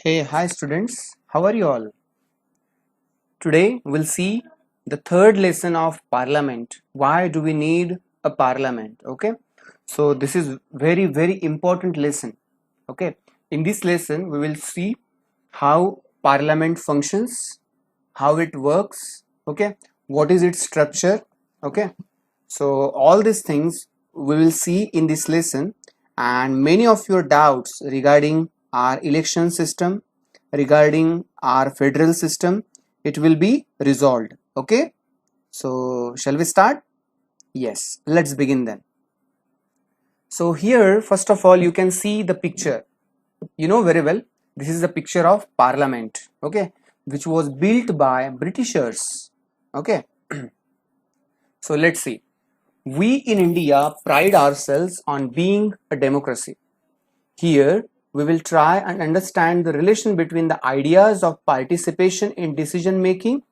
Hey, hi students. How are you all? Today we'll see the third lesson of Parliament. Why do we need a Parliament? Okay. So this is very important lesson. Okay. In this lesson we will see how Parliament functions, how it works. Okay. What is its structure? Okay. So all these things we will see in this lesson, and many of your doubts regarding our election system, regarding our federal system, it will be resolved. Okay, so shall we start? Yes, let's begin then. So here first of all you can see the picture. You know very well, this is the picture of Parliament, okay, which was built by Britishers. Okay, so let's see. We in India pride ourselves on being a democracy. Here, we will try and understand the relation between the ideas of participation in decision making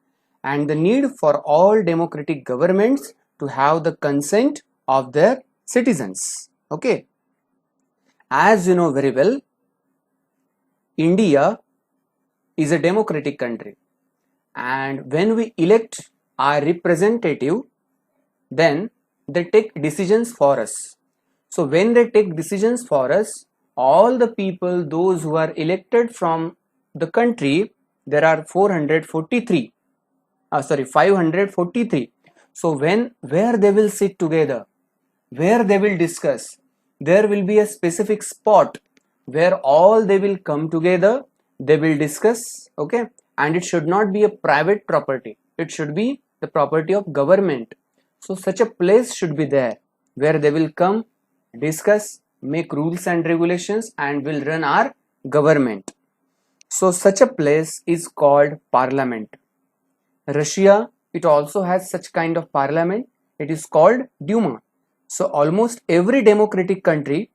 and the need for all democratic governments to have the consent of their citizens. Okay, as you know very well, India is a democratic country, and when we elect our representative, then they take decisions for us. So when they take decisions for us, all the people, those who are elected from the country, there are 443, 543. So where they will sit together, where they will discuss, there will be a specific spot where all they will come together, they will discuss, okay, and it should not be a private property, it should be the property of government. So such a place should be there where they will come, discuss, make rules and regulations, and will run our government. So such a place is called parliament. Russia, it also has such kind of parliament. It is called Duma. So almost means every democratic country,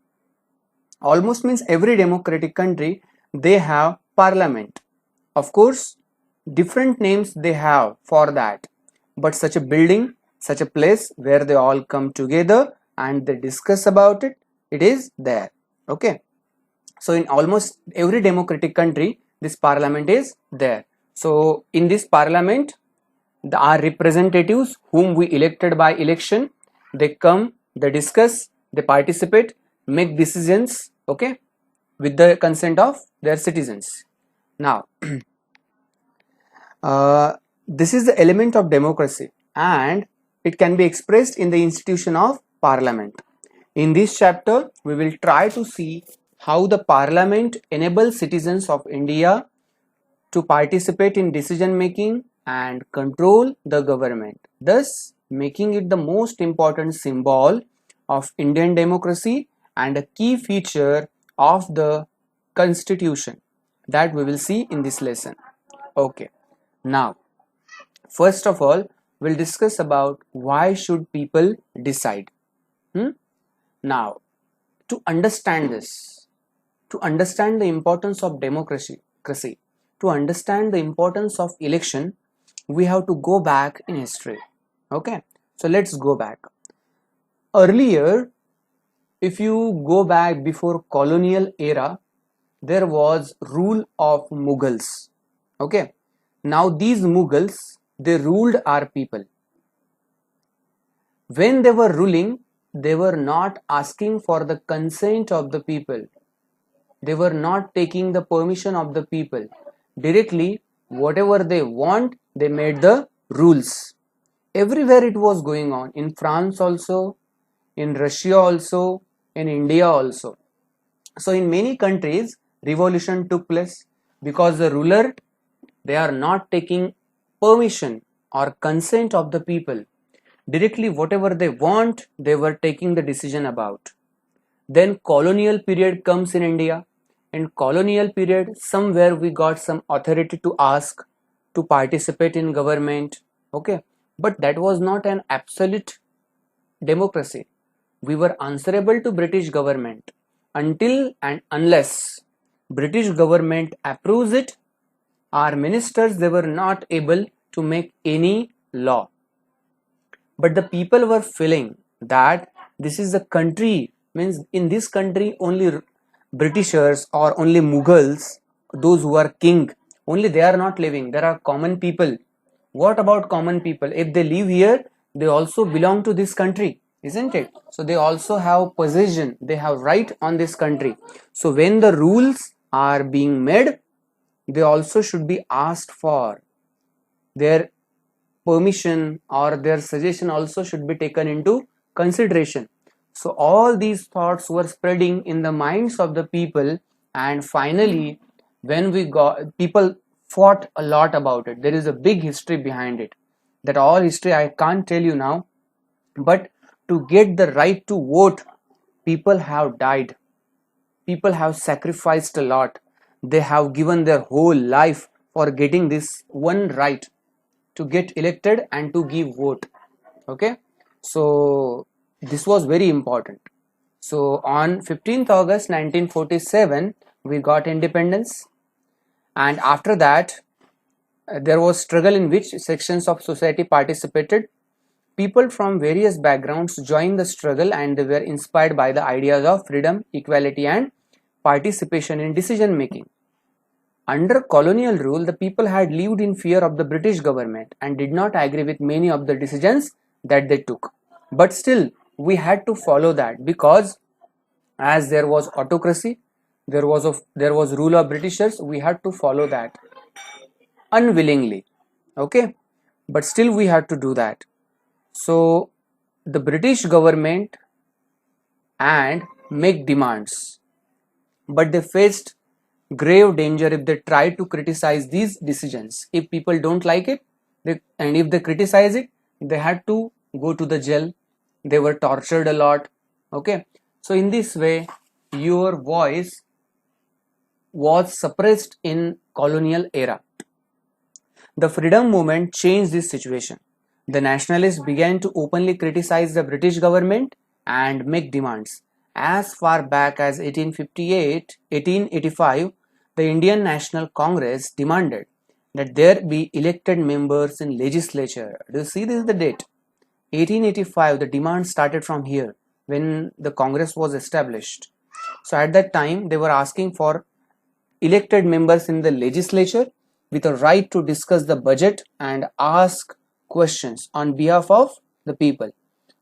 they have parliament. Of course, different names they have for that. But such a building, such a place where they all come together and they discuss about it, it is there. Okay. So in almost every democratic country, this parliament is there. So in this parliament, our representatives whom we elected by election, they come, they discuss, they participate, make decisions, okay, with the consent of their citizens. Now, this is the element of democracy, and it can be expressed in the institution of parliament. In this chapter, we will try to see how the parliament enables citizens of India to participate in decision making and control the government, thus making it the most important symbol of Indian democracy and a key feature of the constitution that we will see in this lesson. Okay, now first of all we'll discuss about why should people decide. Now, to understand this, to understand the importance of democracy, to understand the importance of election, we have to go back in history. Okay, so let's go back. Earlier, if you go back before colonial era, there was rule of Mughals. Okay, now these Mughals, they ruled our people. When they were ruling, they were not asking for the consent of the people. They were not taking the permission of the people. Directly, whatever they want, they made the rules. Everywhere it was going on, in France also, in Russia also, in India also. So in many countries, revolution took place because the ruler, they are not taking permission or consent of the people. Directly, whatever they want, they were taking the decision about. Then colonial period comes in India. In colonial period, somewhere we got some authority to ask to participate in government. Okay, but that was not an absolute democracy. We were answerable to British government until and unless British government approves it. Our ministers, they were not able to make any law. But the people were feeling that this is the country, means in this country only Britishers or only Mughals those who are king, only they are not living. There are common people. What about common people? If they live here, they also belong to this country, isn't it? So they also have possession, they have right on this country. So when the rules are being made, they also should be asked for. Their permission or their suggestion also should be taken into consideration. So all these thoughts were spreading in the minds of the people, and finally when we got, people fought a lot about it. There is a big history behind it, that all history I can't tell you now, but to get the right to vote, people have died, people have sacrificed a lot, they have given their whole life for getting this one right, to get elected and to give vote. Okay, so this was very important. So on 15th August 1947 we got independence, and after that there was struggle in which sections of society participated. People from various backgrounds joined the struggle, and they were inspired by the ideas of freedom, equality and participation in decision making. Under colonial rule, the people had lived in fear of the British government and did not agree with many of the decisions that they took. But still, we had to follow that, because as there was autocracy, there was rule of Britishers, we had to follow that unwillingly. Okay, but still we had to do that. So the British government and make demands, but they faced grave danger if they try to criticize these decisions. If people don't like it, and if they criticize it, they had to go to the jail, they were tortured a lot. Okay, so in this way your voice was suppressed in colonial era. The freedom movement changed this situation. The nationalists began to openly criticize the British government and make demands. As far back as 1885, the Indian National Congress demanded that there be elected members in legislature. Do you see, this is the date? 1885, the demand started from here when the Congress was established. So at that time they were asking for elected members in the legislature with a right to discuss the budget and ask questions on behalf of the people.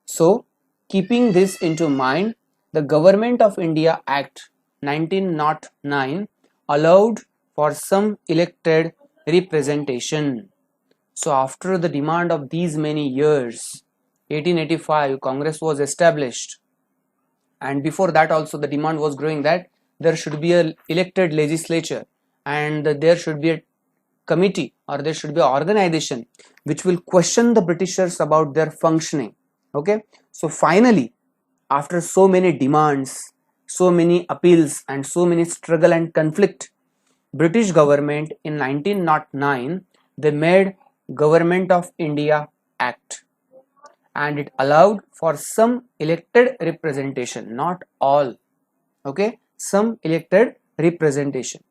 So keeping this into mind, the Government of India Act 1909 allowed for some elected representation. So after the demand of these many years, 1885 Congress was established, and before that also the demand was growing that there should be a elected legislature, and there should be a committee, or there should be an organization which will question the Britishers about their functioning. Okay, so finally after so many demands, so many appeals and so many struggle and conflict, British government in 1909 they made Government of India Act, and it allowed for some elected representation, not all. Okay, some elected representation.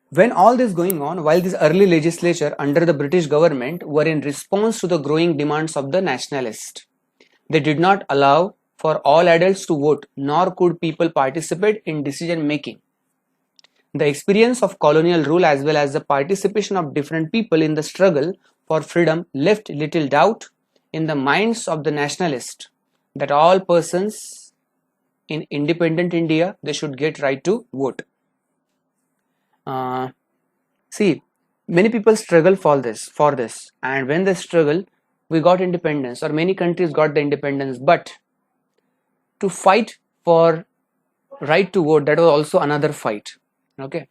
When all this going on, while this early legislature under the British government were in response to the growing demands of the nationalists, they did not allow for all adults to vote, nor could people participate in decision making. The experience of colonial rule as well as the participation of different people in the struggle for freedom left little doubt in the minds of the nationalists that all persons in independent India, they should get right to vote. See, many people struggle for this, and when they struggle, we got independence, or many countries got the independence. But to fight for right to vote, that was also another fight. Okay,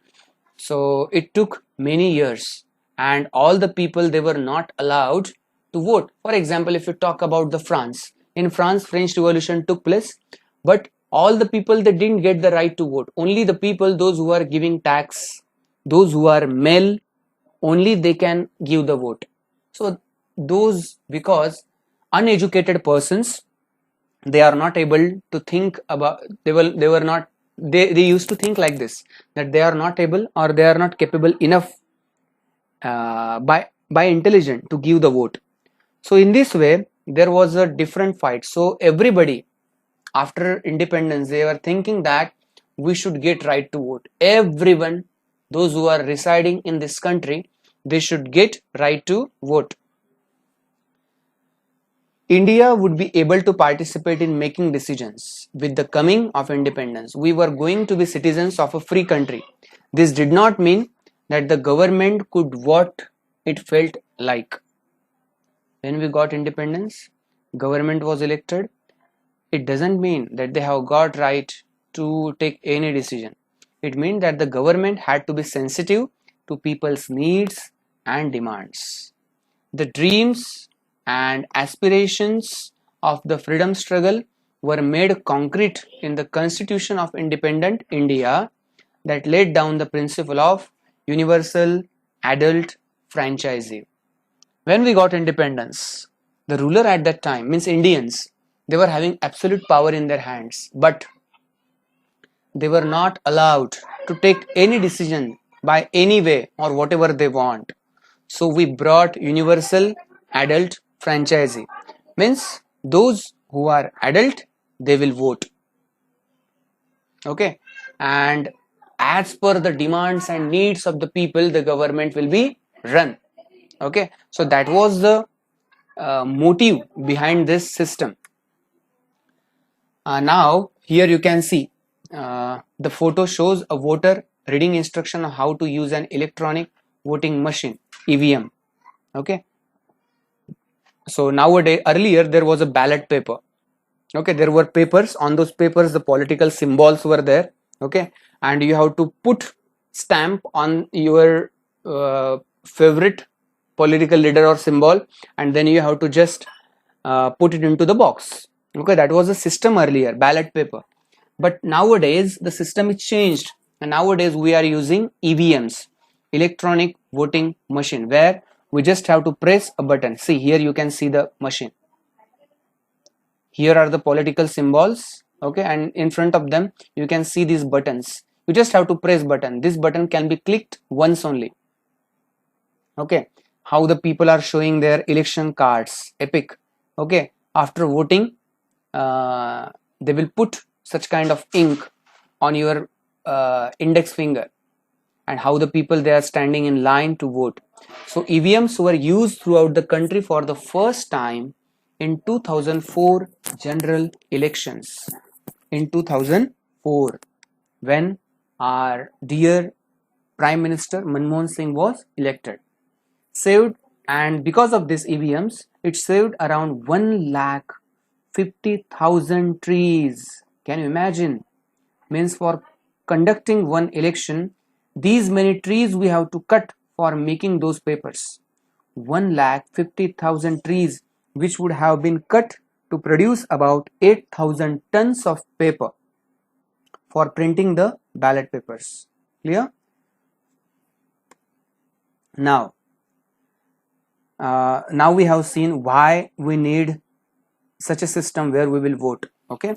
so it took many years, and all the people, they were not allowed to vote. For example, if you talk about the France, in France, French Revolution took place, but all the people, they didn't get the right to vote. Only the people, those who are giving tax, those who are male, only they can give the vote. So those, because uneducated persons, they are not able to think about, they used to think like this, that they are not able, or they are not capable enough by intelligent to give the vote. So in this way there was a different fight. So everybody, after independence, they were thinking that we should get right to vote. Everyone, those who are residing in this country, they should get right to vote. India would be able to participate in making decisions. With the coming of independence, we were going to be citizens of a free country. This did not mean that the government could what it felt like. When we got independence, government was elected. It doesn't mean that they have got right to take any decision. It means that the government had to be sensitive to people's needs and demands. The dreams and aspirations of the freedom struggle were made concrete in the Constitution of Independent India that laid down the principle of universal adult franchise. When we got independence, the ruler at that time, means Indians, they were having absolute power in their hands, but they were not allowed to take any decision by any way or whatever they want. So we brought universal adult franchise, means those who are adult, they will vote. Okay, and as per the demands and needs of the people, the government will be run. Okay, so that was the motive behind this system. Now here you can see the photo shows a voter reading instruction on how to use an electronic voting machine, EVM. Okay, so nowadays, earlier there was a ballot paper. Okay, there were papers. On those papers the political symbols were there. Okay, and you have to put stamp on your favorite political leader or symbol, and then you have to just put it into the box. Okay, that was a system earlier, ballot paper. But nowadays the system is changed, and nowadays we are using EVMs, electronic voting machine, where we just have to press a button. See, here you can see the machine. Here are the political symbols. Okay, and in front of them you can see these buttons. You just have to press button. This button can be clicked once only. Okay, how the people are showing their election cards, epic. Okay, after voting they will put such kind of ink on your index finger, and how the people, they are standing in line to vote. So EVMs were used throughout the country for the first time in 2004 general elections. In 2004, when our dear Prime Minister Manmohan Singh was elected, saved, and because of this EVMs, it saved around 1,50,000 trees. Can you imagine? Means for conducting one election, these many trees we have to cut for making those papers. 1,50,000 trees, which would have been cut to produce about 8,000 tons of paper for printing the ballot papers. Clear? Now we have seen why we need such a system where we will vote. Okay,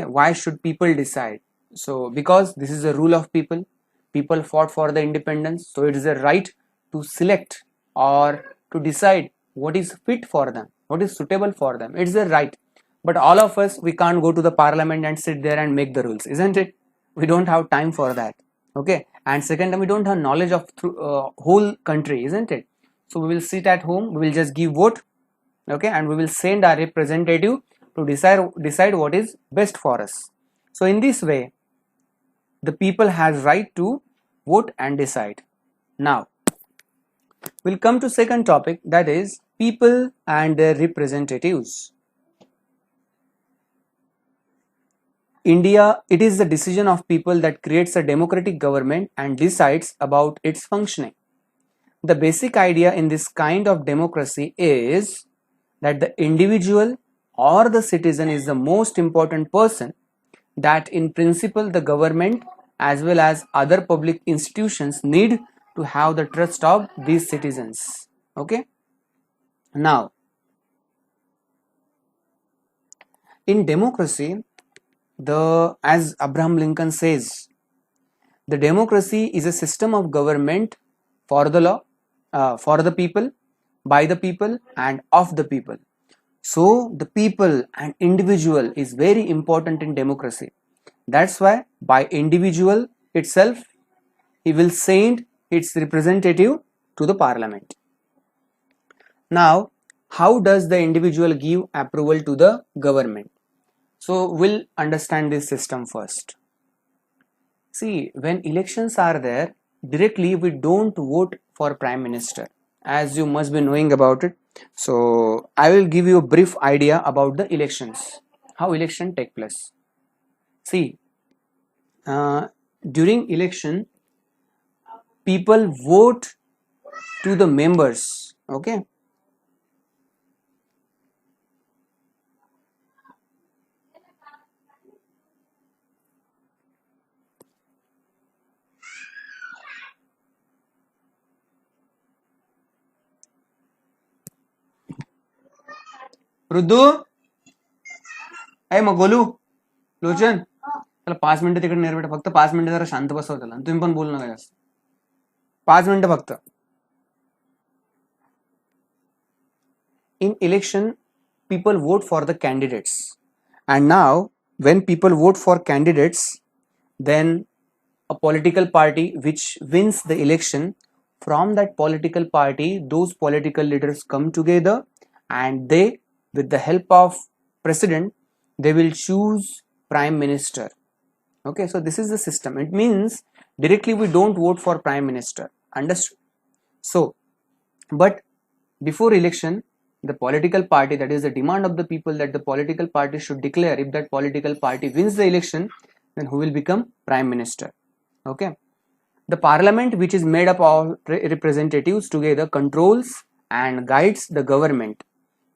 why should people decide? So because this is a rule of people. People fought for the independence, so it is a right to select or to decide what is fit for them, what is suitable for them. It's a right. But all of us, we can't go to the parliament and sit there and make the rules, isn't it? We don't have time for that. Okay, and second, we don't have knowledge of whole country, isn't it? So we will sit at home, we will just give vote. Okay, and we will send our representative to decide what is best for us. So in this way, the people has right to vote and decide. Now we'll come to second topic, that is people and their representatives. India, it is the decision of people that creates a democratic government and decides about its functioning. The basic idea in this kind of democracy is that the individual or the citizen is the most important person, that in principle the government as well as other public institutions need to have the trust of these citizens. Okay, now in democracy, as Abraham Lincoln says, the democracy is a system of government for the law, for the people, by the people, and of the people. So the people and individual is very important in democracy. That's why by individual itself he will send its representative to the parliament. Now, how does the individual give approval to the government? So we'll understand this system first. See, when elections are there, directly we don't vote for prime minister, as you must be knowing about it. So I will give you a brief idea about the elections, how election take place. See, during election, people vote to the members. Okay. Ruddu मग गोलू लोचन त्याला 5 मिनिटं तिकडे नेर बेटा फक्त 5 मिनिटं जरा शांत बसव त्याला तुम्ही पण बोलू नका जास्त 5 मिनिटं फक्त in election people vote for the candidates, and now when people vote for candidates, then a political party which wins the election, from that political party those political leaders come together and they, with the help of president, they will choose prime minister. Okay, so this is the system. It means directly we don't vote for prime minister, understood? So but before election, the political party, that is the demand of the people, that the political party should declare if that political party wins the election, then who will become prime minister. Okay, the parliament, which is made up of representatives together, controls and guides the government.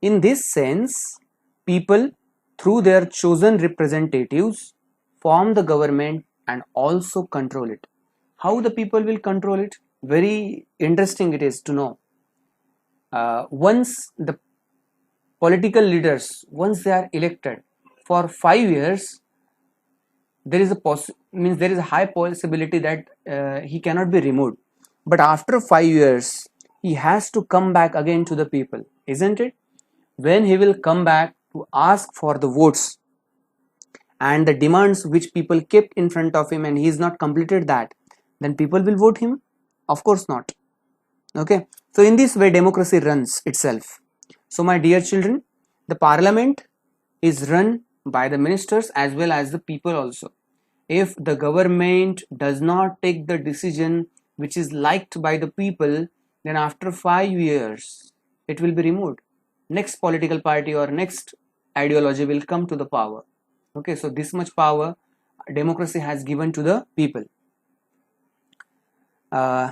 In this sense, people through their chosen representatives form the government and also control it. How the people will control it? Very interesting it is to know. Once the political leaders, once they are elected for 5 years, there is a high possibility that he cannot be removed. But after 5 years, he has to come back again to the people, isn't it? When he will come back to ask for the votes and the demands which people kept in front of him, and he has not completed that, then people will vote him? Of course not. Okay, so in this way democracy runs itself. So my dear children, the parliament is run by the ministers as well as the people also. If the government does not take the decision which is liked by the people, then after 5 years it will be removed. Next political party or next ideology will come to the power. Okay, so this much power democracy has given to the people.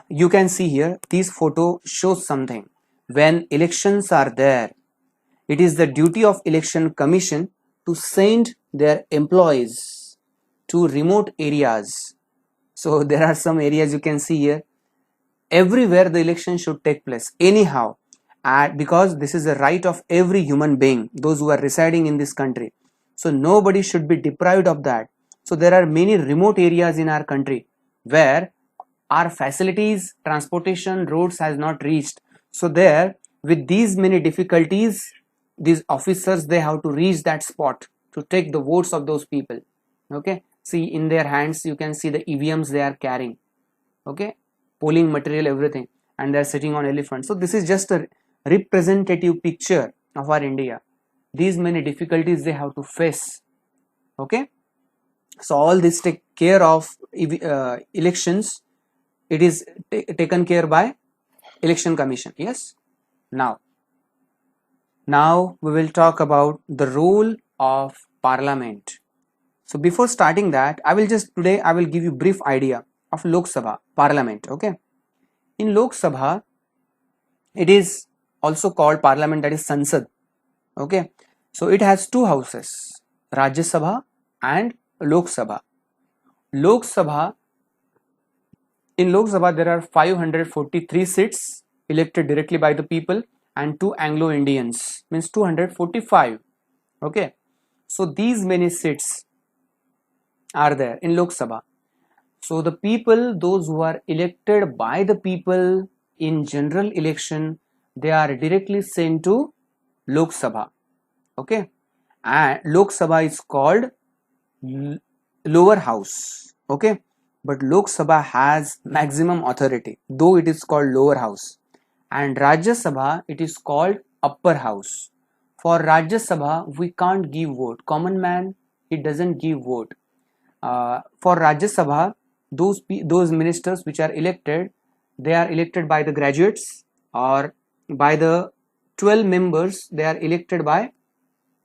You can see here, this photo shows something. When elections are there, it is the duty of election commission to send their employees to remote areas. So there are some areas you can see here. Everywhere the election should take place anyhow, because this is a right of every human being, those who are residing in this country. So nobody should be deprived of that. So there are many remote areas in our country where our facilities, transportation, roads has not reached. So there, with these many difficulties, these officers, they have to reach that spot to take the votes of those people. Okay, see in their hands you can see the EVMs they are carrying. Okay, polling material, everything, and they are sitting on elephants. So this is just a representative picture of our India. These many difficulties they have to face. Okay, so all this take care of elections. It is taken care by election commission. Yes. Now we will talk about the role of parliament. So before starting that, today I will give you brief idea of Lok Sabha, parliament. Okay, in Lok Sabha, it is also called parliament, that is Sansad. Okay, so it has two houses, Rajya Sabha and Lok Sabha. Lok Sabha, in Lok Sabha there are 543 seats elected directly by the people and 2 Anglo-Indians, means 245. Okay, so these many seats are there in Lok Sabha. So the people, those who are elected by the people in general election, they are directly sent to Lok Sabha. Okay, and Lok Sabha is called lower house, okay, but Lok Sabha has maximum authority, though it is called lower house, and Rajya Sabha it is called upper house. For Rajya Sabha we can't give vote, common man he doesn't give vote. For Rajya Sabha, those ministers which are elected, they are elected by the graduates, or by the 12 members they are elected by,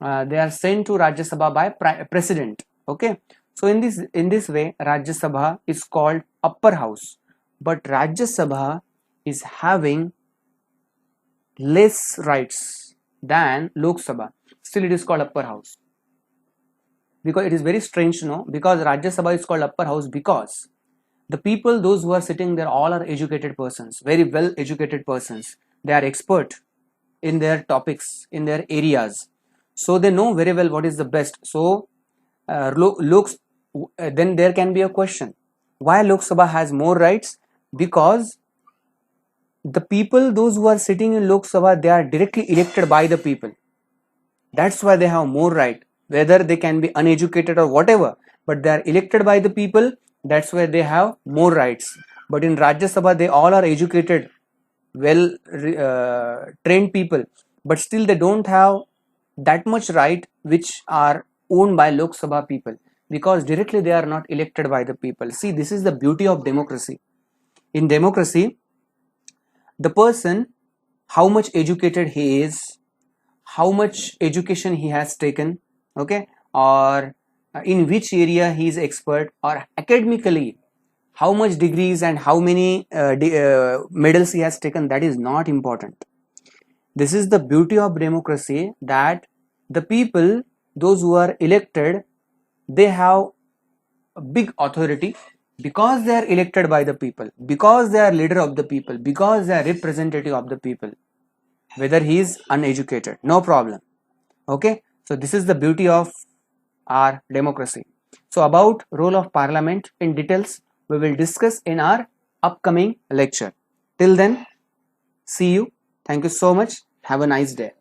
they are sent to Rajya Sabha by president. Okay, so in this way Rajya Sabha is called upper house, but Rajya Sabha is having less rights than Lok Sabha. Still, it is called upper house, because it is very strange to know, because Rajya Sabha is called upper house because the people, those who are sitting there, all are educated persons, very well educated persons. They are expert in their topics, in their areas, so they know very well what is the best. So then there can be a question, why Lok Sabha has more rights? Because the people, those who are sitting in Lok Sabha, they are directly elected by the people. That's why they have more right, whether they can be uneducated or whatever, but they are elected by the people. That's why they have more rights. But in Rajya Sabha they all are educated, well trained people, but still they don't have that much right which are owned by Lok Sabha people, because directly they are not elected by the people. See, this is the beauty of democracy. In democracy, the person, how much educated he is, how much education he has taken, okay, or in which area he is expert, or academically how much degrees and how many medals he has taken, that is not important. This is the beauty of democracy, that the people, those who are elected, they have a big authority, because they are elected by the people, because they are leader of the people, because they are representative of the people, whether he is uneducated, no problem. Okay, so this is the beauty of our democracy. So about role of parliament in details we will discuss in our upcoming lecture. Till then, see you. Thank you so much. Have a nice day.